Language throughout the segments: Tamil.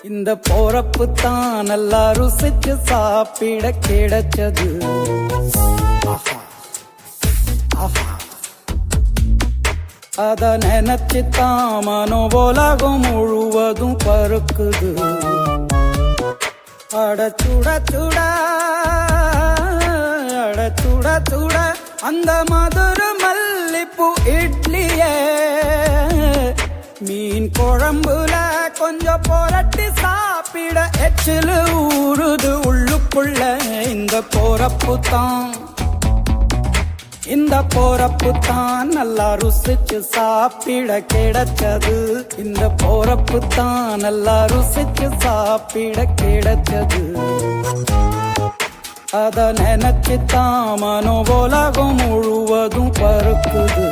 இந்த போறப்பு தான் நல்லா ருசிச்சு சாப்பிட கிடைச்சது. அத நினைச்சு தான் மனோ உலகம் முழுவதும் பருக்குது. அட சுட சுட அட சுட சுட அந்த மதுர மல்லிப்பூ இட்லியே மீன் குழம்புல கொஞ்சம் புரட்டி சாப்பிட எச்சிலு ஊறுது உள்ளுக்குள்ள. இந்த போறப்பு தான் நல்லா ருசிச்சு சாப்பிட கிடைச்சது. இந்த போறப்பு தான் நல்லா ருசிச்சு சாப்பிட கிடைச்சது. அத நினைச்சு தான் மனோ உலகம் முழுவதும் பருக்குது.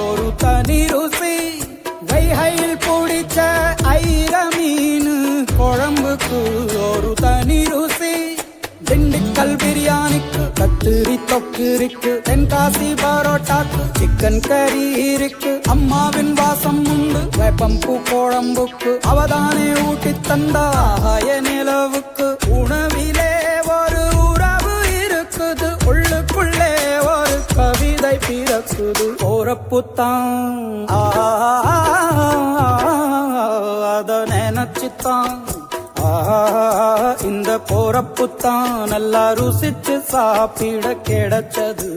ஒரு தனி ருசி வைகையில் பிடிச்ச ஐர மீன் குழம்புக்கு ஒரு தனி ருசி. திண்டுக்கல் பிரியாணிக்கு கத்திரி தொக்கு இருக்கு. தென்காசி பரோட்டாக்கு சிக்கன் கறி இருக்கு. அம்மாவின் வாசம் உண்டு வேப்பம்பூ குழம்புக்கு. அவதானே ஊட்டி தந்தாய நிலவுக்கு. உணவிலே ஒரு உறவு இருக்குது. உள்ளுக்குள்ளே ஒரு கவிதை பிறக்குது. போறப்புத்தான் அத நினைச்சுத்தான் இந்த போறப்புத்தான் நல்லா ருசிச்சு சாப்பிட கிடைச்சது.